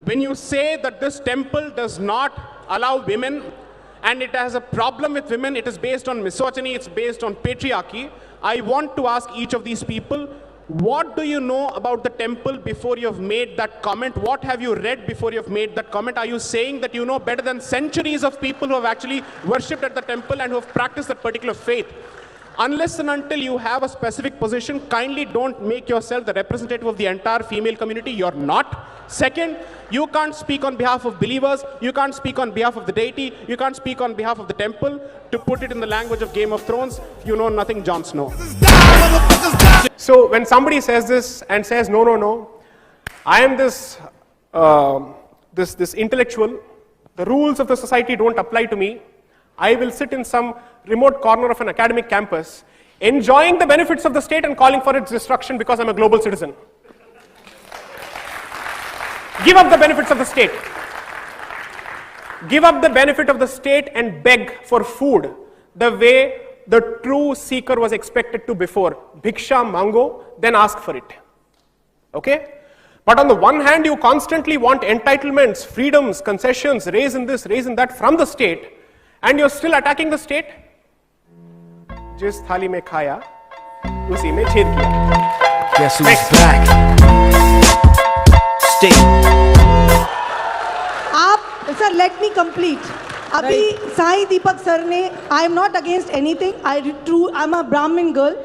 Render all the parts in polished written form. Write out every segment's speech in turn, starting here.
When you say that this temple does not allow women and it has a problem with women, it is based on misogyny, it's based on patriarchy, I want to ask each of these people, what do you know about the temple before you have made that comment? What have you read before you have made that comment? Are you saying that you know better than centuries of people who have actually worshipped at the temple and who have practiced that particular faith? Unless and until you have a specific position, kindly don't make yourself the representative of the entire female community. You're not. Second, you can't speak on behalf of believers, you can't speak on behalf of the deity, you can't speak on behalf of the temple. To put it in the language of Game of Thrones, you know nothing, Jon Snow. So when somebody says this and says, no, no, no, I am this intellectual, the rules of the society don't apply to me, I will sit in some remote corner of an academic campus, enjoying the benefits of the state and calling for its destruction because I'm a global citizen. Give up the benefits of the state. Give up the benefit of the state and beg for food the way the true seeker was expected to before. Bhiksha mango, then ask for it. Okay? But on the one hand, you constantly want entitlements, freedoms, concessions, raise in this, raise in that from the state, and you're still attacking the state. Jis thali mein khaya, usi mein chhed kiya. Guess who's back? Stay. Sir, let me complete. Abhi Sai Deepak sir ne, I am not against anything. I'm a Brahmin girl.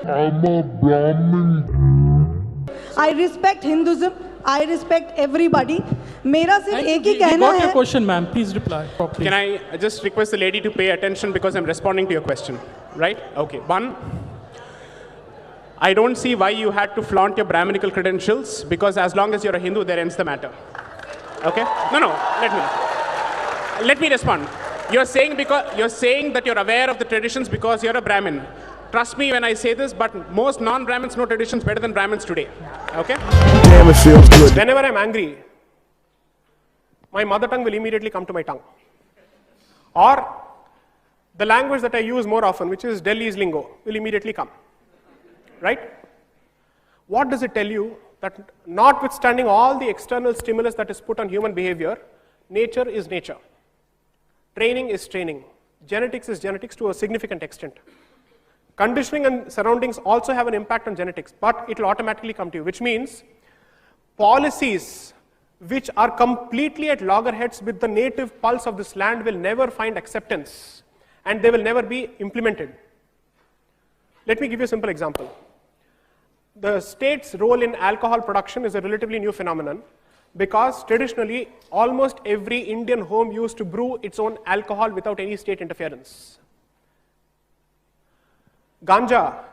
I respect Hinduism. I respect everybody. मेरा सिर्फ एक ही कहना है. Got your question, ma'am. Please reply properly. Can I just request the lady to pay attention because I'm responding to your question, right? Okay. One, I don't see why you had to flaunt your Brahminical credentials because as long as you're a Hindu, there ends the matter. Okay? No. Let me respond. You're saying that you're aware of the traditions because you're a Brahmin. Trust me when I say this, but most non-Brahmins know traditions better than Brahmins today. Okay? Damn, it feels good. Whenever I'm angry, my mother tongue will immediately come to my tongue. Or the language that I use more often, which is Delhi's lingo, will immediately come. Right? What does it tell you? That notwithstanding all the external stimulus that is put on human behavior, nature is nature. Training is training. Genetics is genetics to a significant extent. Conditioning and surroundings also have an impact on genetics, but it will automatically come to you, which means policies which are completely at loggerheads with the native pulse of this land will never find acceptance and they will never be implemented. Let me give you a simple example. The state's role in alcohol production is a relatively new phenomenon because traditionally almost every Indian home used to brew its own alcohol without any state interference. Ganja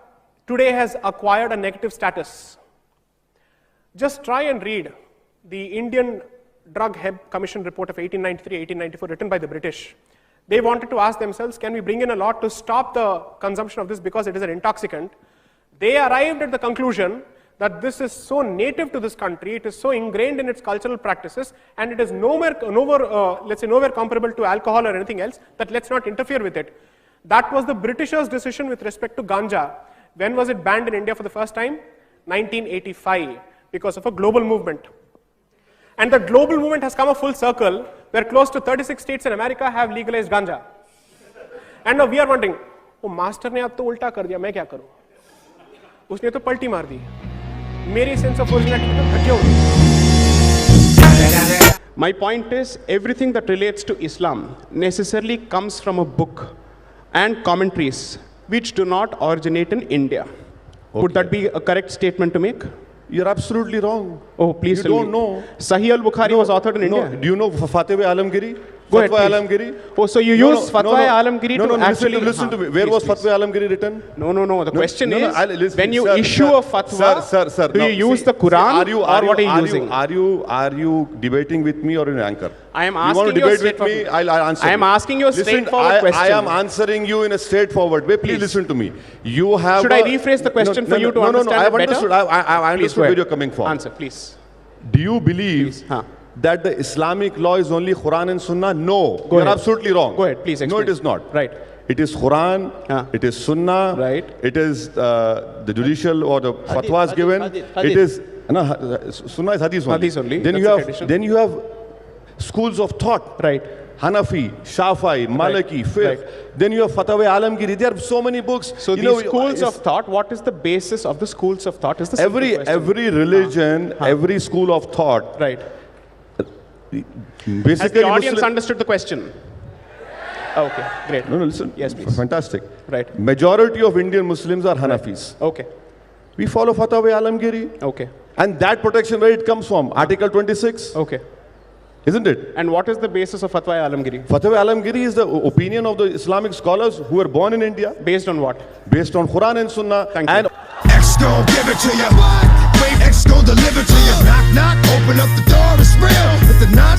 today has acquired a negative status. Just try and read the Indian Drug Commission report of 1893-1894 written by the British. They wanted to ask themselves, can we bring in a law to stop the consumption of this because it is an intoxicant? They arrived at the conclusion that this is so native to this country, it is so ingrained in its cultural practices, and it is nowhere comparable to alcohol or anything else, that let's not interfere with it. That was the Britishers' decision with respect to ganja. When was it banned in India for the first time? 1985, because of a global movement. And the global movement has come a full circle, where close to 36 states in America have legalized ganja. And now we are wondering, oh, master ne ab to ulta kar diya, main kya karu? Usne to palti maar di. Meri sense of originality to ghatiya ho gayi. My point is, everything that relates to Islam necessarily comes from a book and commentaries which do not originate in India. Okay. Would that be a correct statement to make? You're absolutely wrong. Oh, please you tell me. You don't know. Sahih al-Bukhari was authored in India. Do you know Fatwa Alamgiri? Go ahead, Fatwa Alamgiri? Oh, so you use Fatwa Alamgiri to actually... Listen to me. Where was Fatwa Alamgiri written? No. The question is, when you issue a fatwa, do you use the Quran or what are you using? Are you debating with me or an anchor? I am asking you a straightforward question. I'll answer. I am asking you a straightforward question. I am answering you in a straightforward way. Please listen to me. You have. Should I rephrase the question for you to understand it better? I understood where you're coming from. Answer, please. Do you believe that the Islamic law is only Quran and Sunnah? No. You're absolutely wrong. Go ahead, please explain. No, it is not. Right. It is Quran, it is Sunnah, right. It is the judicial or the fatwas given. It is Sunnah is Hadith only. Hadith only. Then you have schools of thought. Right. Hanafi, Shafi'i, Maliki, Fiqh. Right. Then you have Fatwa Alamgiri. There are so many books. So You these know, schools it's- of thought, what is the basis of the schools of thought? Is the simple question. every religion, every school of thought, Right. basically Has the audience Muslim- understood the question? Okay, great. No, listen. Yes, please. Fantastic. Right. Majority of Indian Muslims are Hanafis. Okay, We follow Fatwa Alamgiri. okay, And that protection, where it comes from? Article 26, okay. isn't it? And what is the basis of Fatwa Alamgiri? Fatwa Alamgiri is the opinion of the Islamic scholars who were born in India, Based on what? based on Quran and Sunnah. Thank you. and X gon' give it to you. Wave X gon' deliver to you. Knock, knock, open up the door, it's real. With the non